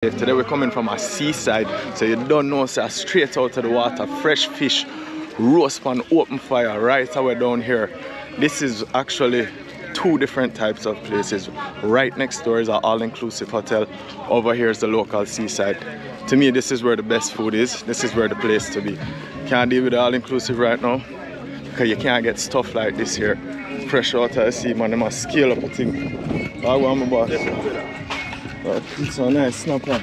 Today we're coming from a seaside, so you don't know, so straight out of the water, fresh fish, roast pan, open fire right away down here. This is actually two different types of places. Right next door is an all-inclusive hotel. Over here is the local seaside. To me, this is where the best food is. This is where the place to be. Can't deal with the all-inclusive right now because you can't get stuff like this here. Fresh out of the sea, man. They must scale up a thing. I want my boss. Oh, it's so nice, snap on.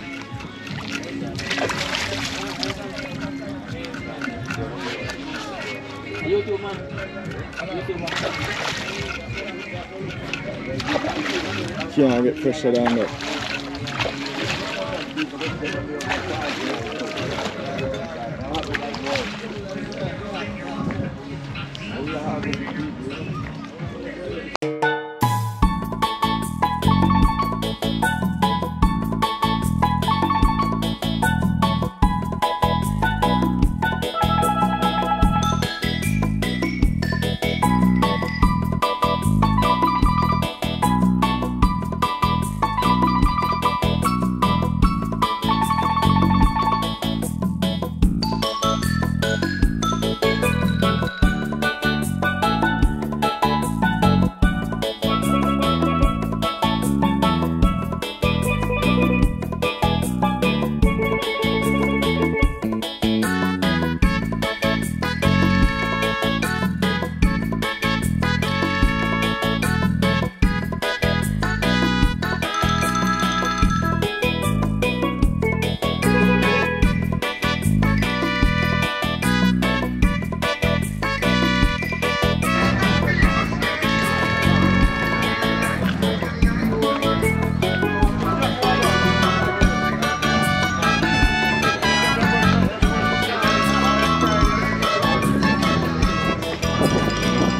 YouTube man. YouTube man. Can't get fresher than that.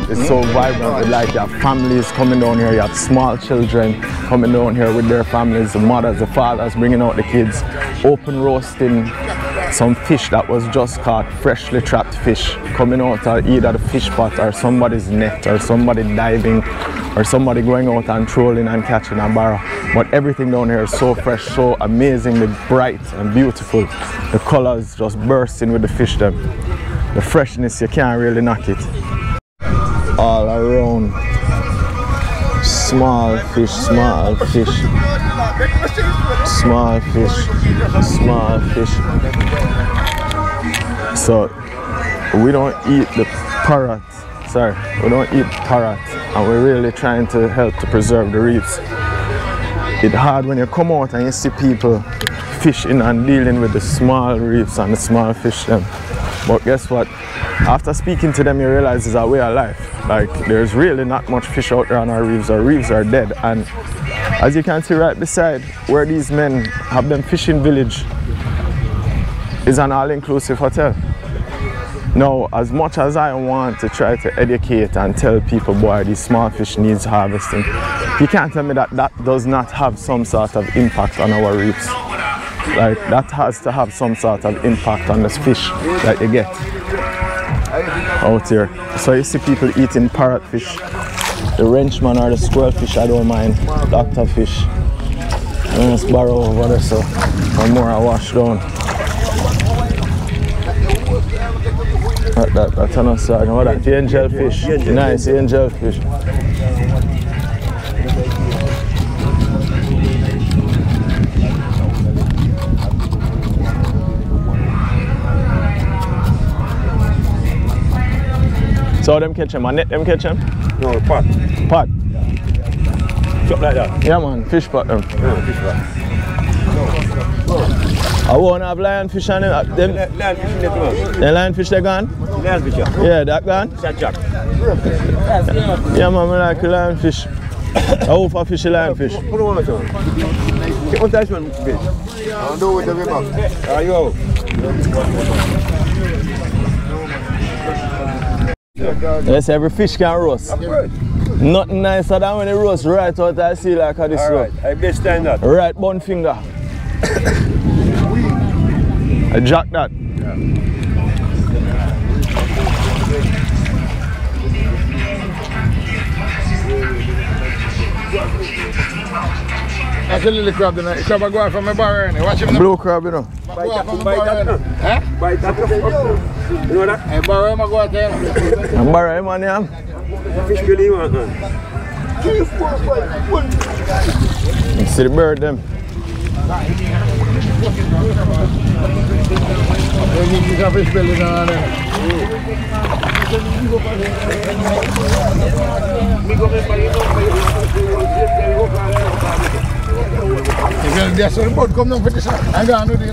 It's so vibrant, like you have families coming down here, you have small children coming down here with their families, the mothers, the fathers bringing out the kids, open roasting some fish that was just caught, freshly trapped fish, coming out of either the fish pot or somebody's net or somebody diving or somebody going out and trolling and catching a barra. But everything down here is so fresh, so amazingly bright and beautiful. The colors just bursting with the fish them. The freshness, you can't really knock it. All around, small fish, small fish, small fish, small fish. So we don't eat the parrot, we don't eat parrot, and we're really trying to help to preserve the reefs. It's hard when you come out and you see people fishing and dealing with the small reefs and the small fish them. But guess what? After speaking to them, you realize it's a way of life. Like, there's really not much fish out there on our reefs. Our reefs are dead. And as you can see right beside where these men have them fishing village is an all-inclusive hotel. Now, as much as I want to try to educate and tell people, boy, these small fish needs harvesting, you can't tell me that that does not have some sort of impact on our reefs. Like, that has to have some sort of impact on the fish that you get out here. So you see people eating parrotfish, the wrenchman or the squirrel fish, I don't mind, doctor fish. And this barrow over there, so one more I wash down. That's another side. What that? The angel fish. Nice angel fish. So them catch them, and net them catch them? No, pot. Pot? Something like that. Yeah man, fish pot them. Yeah, fish pot. I won't have lionfish on them. Lionfish in there. The lionfish they gone? Lionfish, yeah. Yeah, that gone? That's Jack. Yeah man, I like lionfish. How for fish lionfish? Put on it on. Take one time one fish. I'll do it with the river. There you go. Yes, every fish can roast. Nothing nicer than when it roast right out of the sea like this. Alright, I best stand that. Right bun finger. I jack that. Yeah. That's a little crab tonight. Crab are going from my bar. Watch him. Blue crab, you know. Bite that. Huh? Bite that. You know that? Hey, bar, I'm going to I'm barrel, man, yeah. fish belly, man. You see the bird, them. Fish belly, there's a boat come down for this. I'm going to do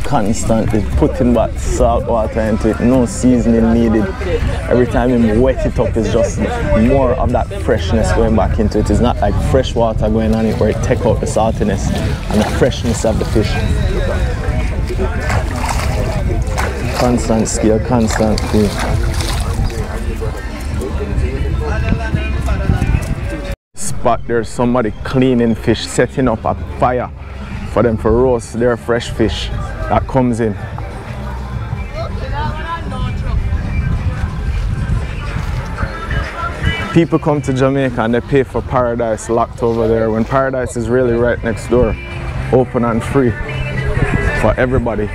Constantly putting back salt water into it, no seasoning needed. Every time you wet it up, it's just more of that freshness going back into it. It's not like fresh water going on it where it takes out the saltiness and the freshness of the fish. Constant scale, constant feel. Spot there's somebody cleaning fish, setting up a fire for them to roast their fresh fish that comes in. People come to Jamaica and they pay for Paradise locked over there when Paradise is really right next door, open and free for everybody.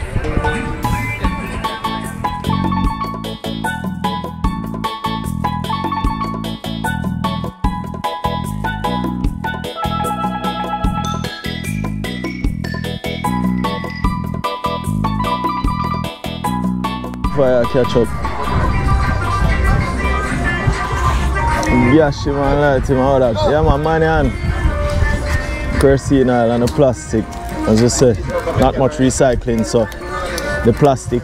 Fire catch up. Gashi man, light him out that. Yeah man, money and kerosene oil and the plastic. As you said, not much recycling, so the plastic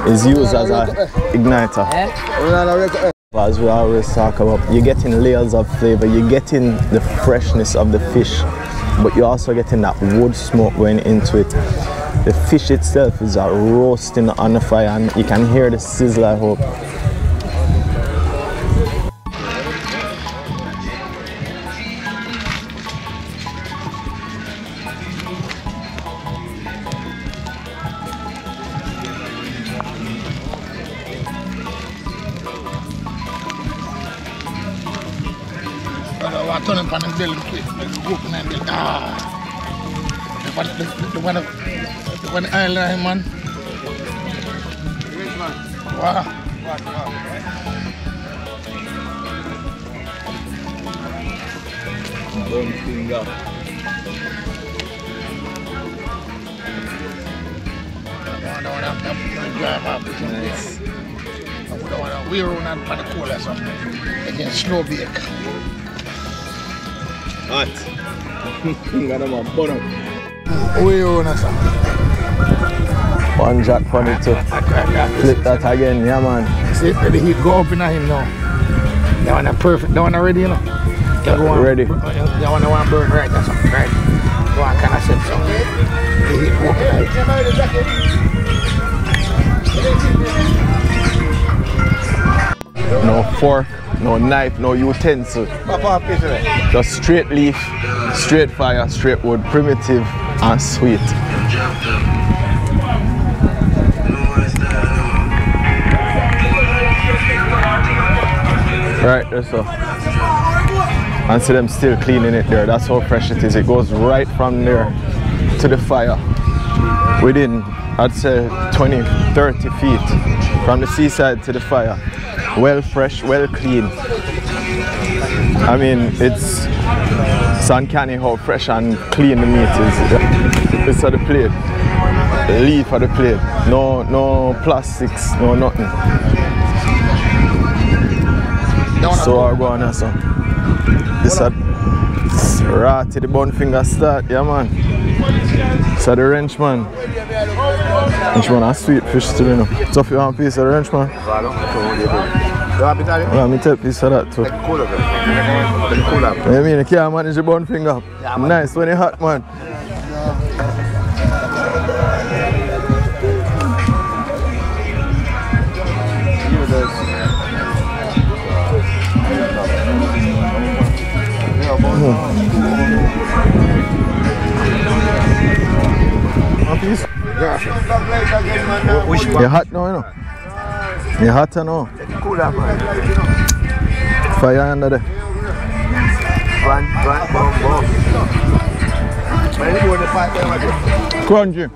is used as an igniter. As we always talk about, you're getting layers of flavor, you're getting the freshness of the fish, but you're also getting that wood smoke going into it. The fish itself is roasting on the fire and you can hear the sizzle, I hope. The one island, man. Wow. Bone finger. Nice. We don't want to wear on that pan cola or something. Again, slow bake. Hot. Got them on bottom. We own us. One jack on it too. Flip that again, yeah man. See, the heat go up in him now. That one perfect, that one ready, you know. Ready. That one burn right, that's right. That one kind of set so. The heat go up. No fork, no knife, no utensil. Just straight leaf, straight fire, straight wood, primitive and sweet. Right there, so. And see them still cleaning it there. That's how fresh it is. It goes right from there to the fire. Within, I'd say 20, 30 feet from the seaside to the fire. Well fresh, well clean. I mean, it's uncanny how fresh and clean the meat is. This is the plate. The leaf of the plate. No plastics, no nothing. So I go on here, so. This is raw to the bun finger start, yeah man. So the wrench man. Wrench man a sweet fish still, you know. So if you want a piece of the wrench man. Let me take a piece of that too. I mean, you can't manage the bun finger. Nice when it's hot, man. You're hot now, you know. You're hot now. cooler, man. Fire under there. Bomb. Crunchy.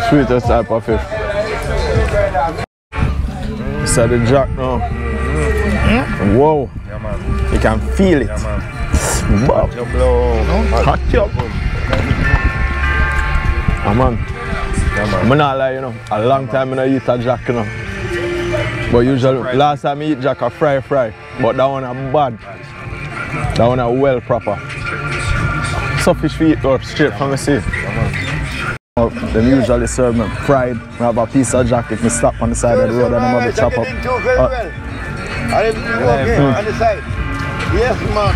Sweetest type of fish. This is the jack now. Whoa. Yeah, man. You can feel it. Yeah, man. Wow. Hot up. Oh, man. Yeah, man. I'm not lie, you know. A long time I don't eat a jack, you know. But usually, last time I eat jack, I fry. But that one is bad. That one is well proper. So fish feet or straight from the sea. They usually serve me fried. I have a piece of jack if I stop on the side of the road and I'm going to chop up. I didn't do okay on the side. Yes, man.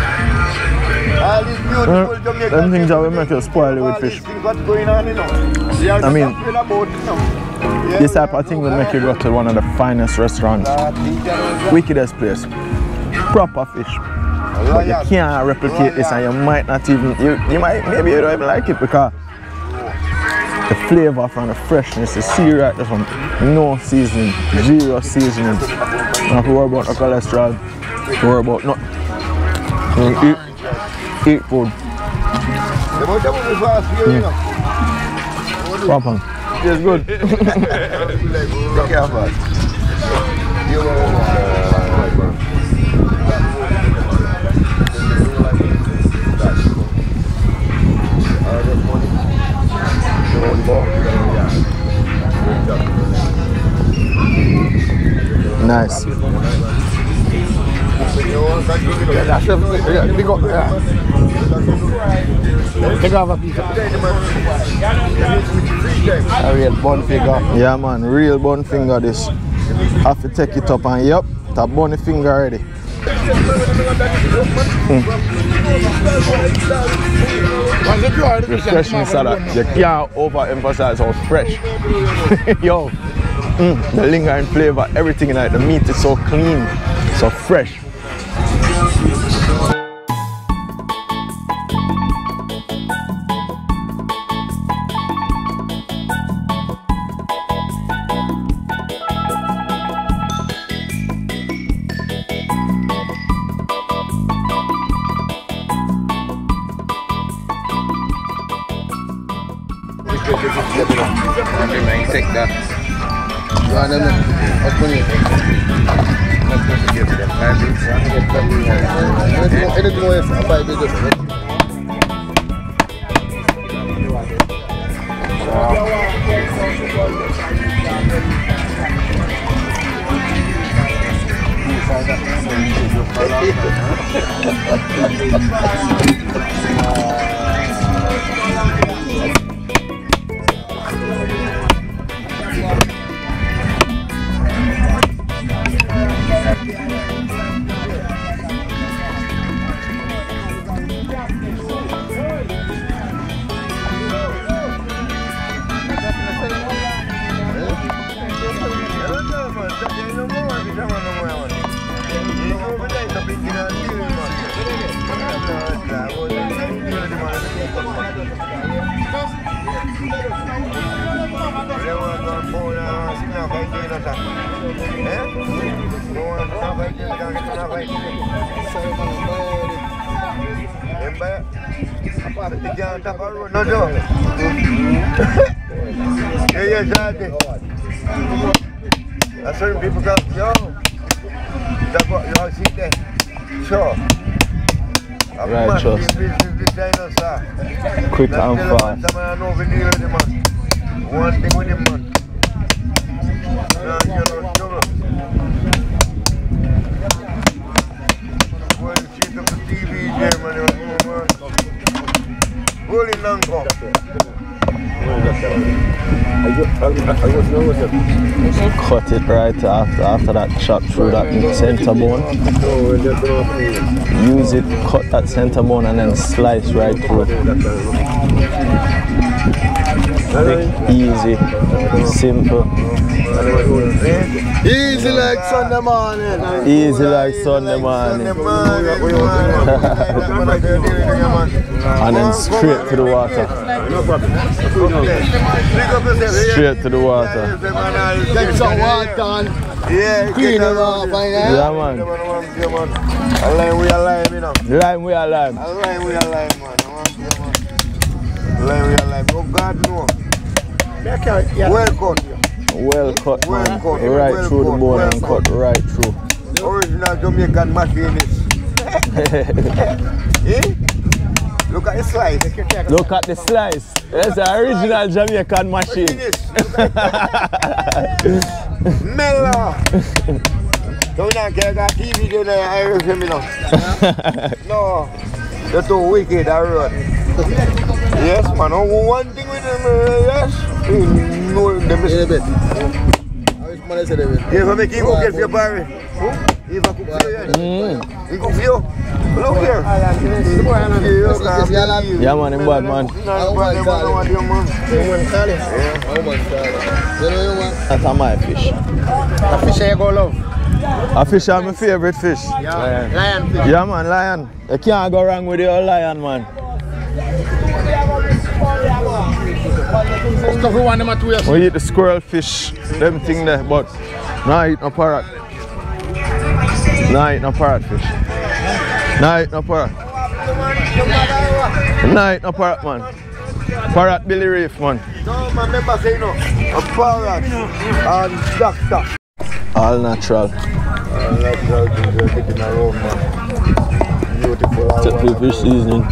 All these beautiful Jamaican them things that will make you spoil it with fish. What's going on, you know? I mean, this type of thing will make you go to one of the finest restaurants. Wickedest place. Proper fish. But you can't replicate this and you might not even, maybe you don't even like it because the flavor from the freshness, the sea right there from no seasoning, zero seasoning. Don't have to worry about the cholesterol, don't worry about nothing. Eat food. Proper. It's good. Look careful. Nice. Take off a piece of a real bun finger. Yeah man, real bun finger this. Have to take it up and yep, that bunny finger already. The freshness of that, you can't overemphasize how fresh. Yo, the lingering flavor, everything in it, the meat is so clean, so fresh. Take that. That's certain people go, yo, that's what you all see there. Sure. Right, trust. Quick and fast. One thing with him, man. Well, you see them TV there, man. Holy Nanko. Cut it right after that, chop through that center bone. Use it, cut that center bone and then slice right through. Quick, easy, simple. Easy like Sunday morning. Easy like Sunday morning. And then straight to the water. Straight to the water. Get some water and Yeah, clean them off. Yeah, man. Alive, we alive, you know. Lime, we are lime. Alive, we alive, man. Alive, we alive. Oh, God, no. Well cut. Well cut, Well man. cut. Right Well through the cut. bone Well and cut right through. Original Jamaican machinist. Eh? Look at the slice. Look at the slice. That's the original Jamaican machine. Mellow. Don't get a TV there, I hear him now. No, you're too wicked, I wrote. Yes, man. One thing with them, yes. No, them is a bit. If I make him cook it for your Barry. If I cook for you, he cook for you. Look here. Yeah, man, I'm bad, man. That's my fish. A fish I go love. A fish is my favorite fish. Lion fish. Yeah, man, lion. You can't go wrong with your lion, man. We eat the squirrel fish, them thing there, but now eat no parrot. Now eat no parrot fish. Now eat no parrot. Now eat no parrot, man. Parrot Billy Reef, man. No, my member say no. A parrot and doctor. All natural. All natural things are getting around, man. Beautiful. Typical fish seasoning.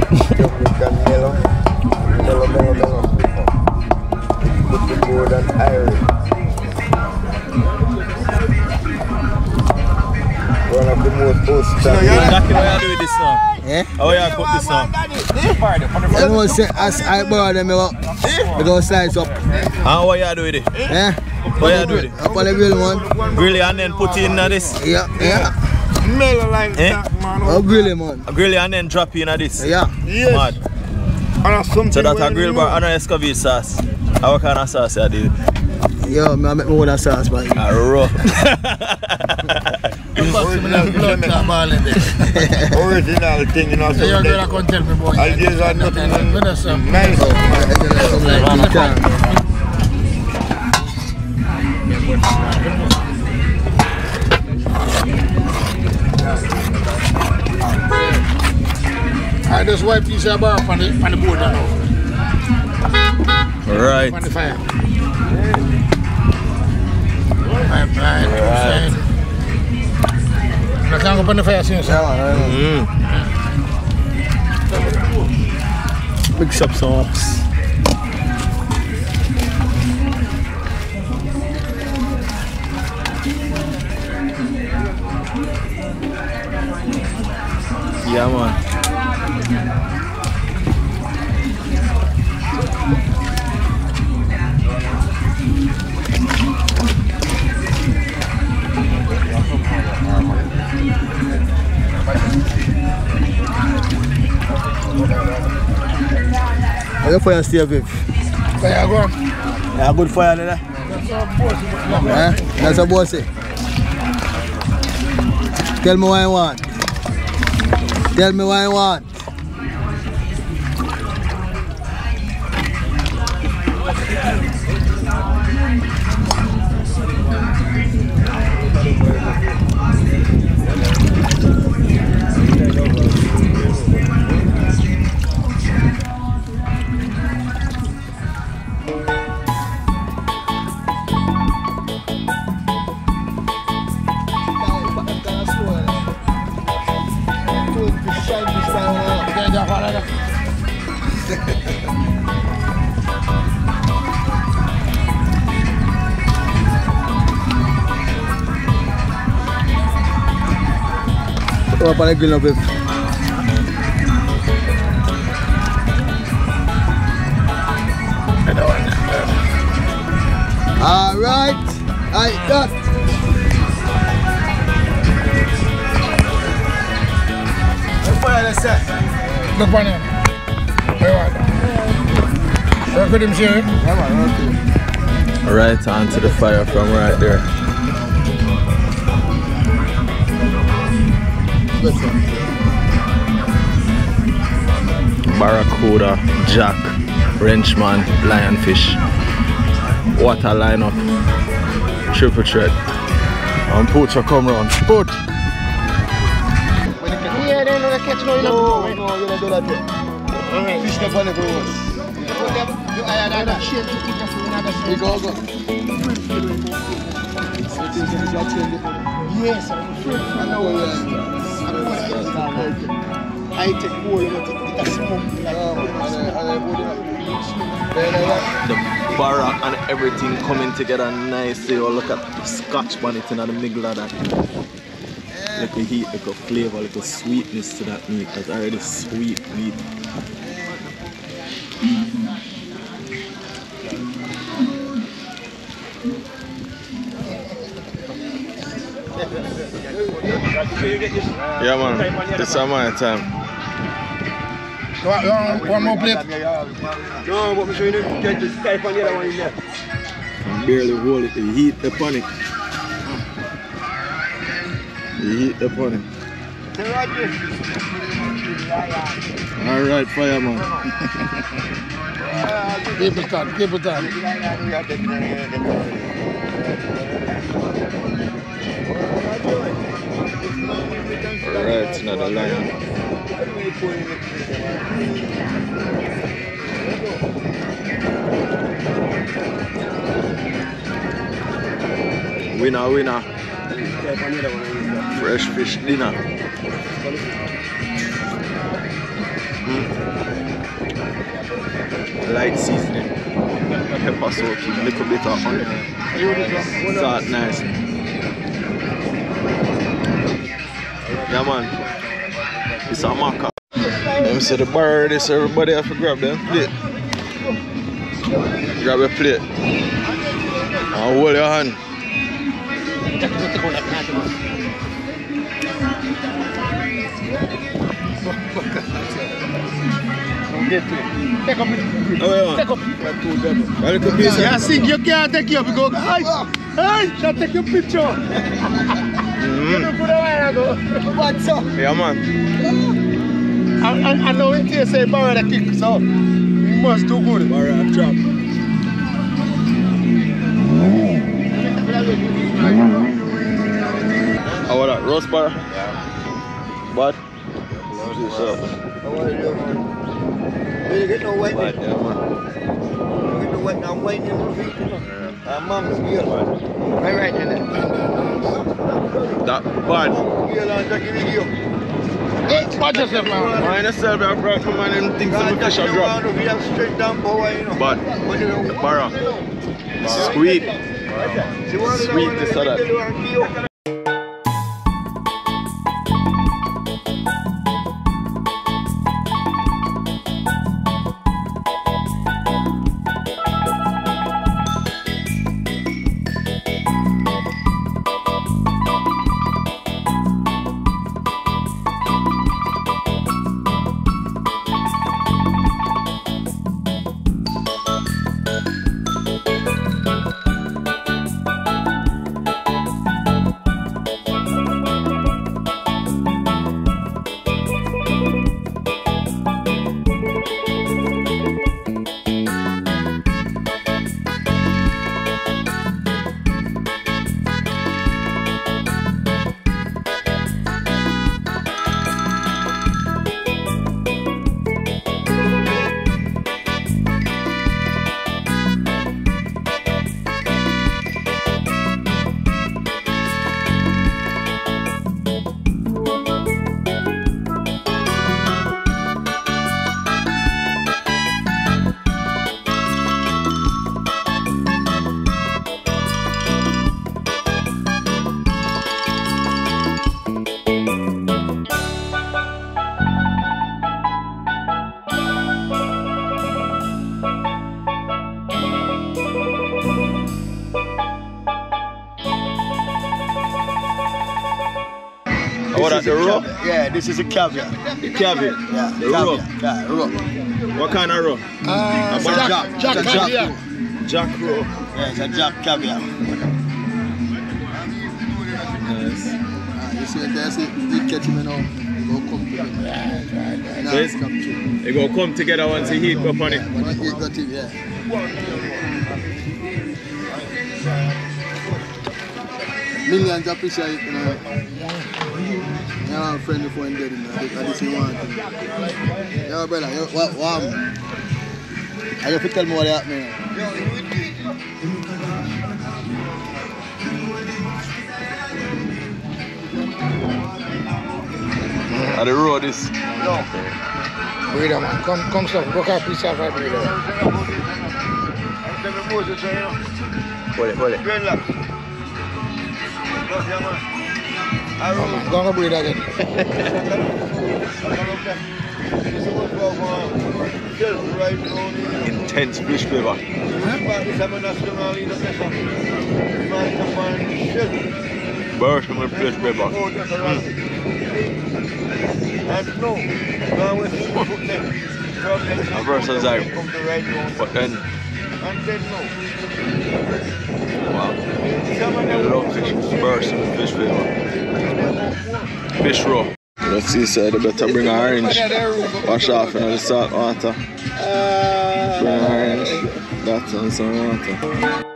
Mellow. Put the board and iron. One of the most post. Jackie, what you do with this now? Eh? How you cook this now? You know, say, as I borrow them, we go slice up. And what you do with it? Eh? What you do with it? Up on the grill, man. Grill it and then put it in this? Yeah, yeah. Mellow like that, man. I'll grill it, man. Grill it and then drop it in this? Yeah. Yes. Mad. And So that's a grill bar and a escovitch sauce. What kind of sauce you do? Yeah, I make my own sauce, man. A raw. Original thing, you know. So you're going to tell me, boy. Ideas are nothing nice. I just wipe this bar on the board now. Right. On the fire. Right. I can't go on the fire soon, sir. Mix up some ups. Yeah, man. How you fire stay, Viv? Fire go on. Yeah, good fire there. Eh? That's a bossy. Tell me what you want. Tell me what you want. Up on the grill, babe. All right, I got. Look on him. Work with him, Sherry. Yeah, man, okay. Right onto the fire from right there. Good, sir. Barracuda, Jack, Wrenchman, Lionfish. What a lineup. Triple threat. And Poacher come round. Put! Yeah, they know they catch no, you know. No, you don't do that yet. Fish them on the road. We go. Yes, I'm afraid. I know where you are. I take more, you know, to get a smoke. The barra and everything coming together nicely. Oh, look at the scotch bonnet in the middle of that. Like a heat, like a flavor, like a sweetness to that meat. That's already sweet meat. Yeah man, this is my time. One more plate. No, but I'm showing you get the Skype on the other one in there. I barely hold it, the heat upon it. The heat upon it. Alright, fireman. Keep it on, keep it on. Alright, another lion. Winner. Fresh fish dinner. Light seasoning. Pepper soaking, little bit of onion. Salt nice. Yeah man. It's a maca. Let me see the bar ready, so everybody have to grab them plate. Grab a plate. And hold your hand. Take up it. Oh, Take up a little piece. Yeah, sing, you can't take you because hey, shall take your picture. You don't put a while ago. What's up? Yeah man. I know it tastes like barrel that kick, so you must do good. Barrel chop. How about that? Roast bar? Yeah. Bad? How are you, man? You get no wet. Bad, yeah man. You get no wet. I'm waiting in the feet, you know. Mom's here. Right in there. That bad. Here, I'll take a video. Hey, watch yourself, man. Mind yourself, I brought from my them things some fish are drop. If you have straight down, boy, you know. But the barra. Sweet. Sweet is that. is the raw? Yeah, this is a caviar. The caviar? Yeah, The raw? Yeah, raw. What kind of raw? Jack caviar. Jack raw. Yeah, it's a jack caviar. Nice. You see, there's it. You catch him now. Go come together. They go come together once he heat up on it. When I heat got him, yeah. Millions appreciate it, you know. Yeah, friend before I'm dead, you know. I just want him. Yeah, brother, you, what? I have to tell me what happened. Are the road is? No. Breeder, man. Come, stop. Go car piece of breeder. Hold it. Come on, go on, breeder again. Intense fish flavor. Burst with fish flavor. A person's out. But then, wow. I love fish. Burst with fish flavor. Fish raw. Let's see, so they better bring an orange. Wash off in the salt water. Bring an orange. That's on some water.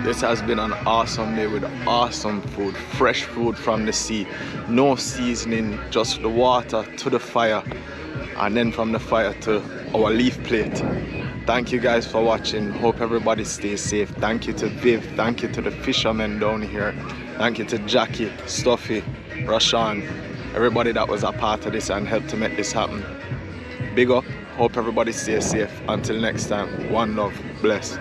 This has been an awesome day with awesome food, fresh food from the sea, no seasoning, just the water to the fire, and then from the fire to our leaf plate. Thank you guys for watching. Hope everybody stays safe. Thank you to Viv, thank you to the fishermen down here, thank you to Jackie, Stuffy, Rashan, everybody that was a part of this and helped to make this happen. Big up. Hope everybody stays safe. Until next time, one love, bless.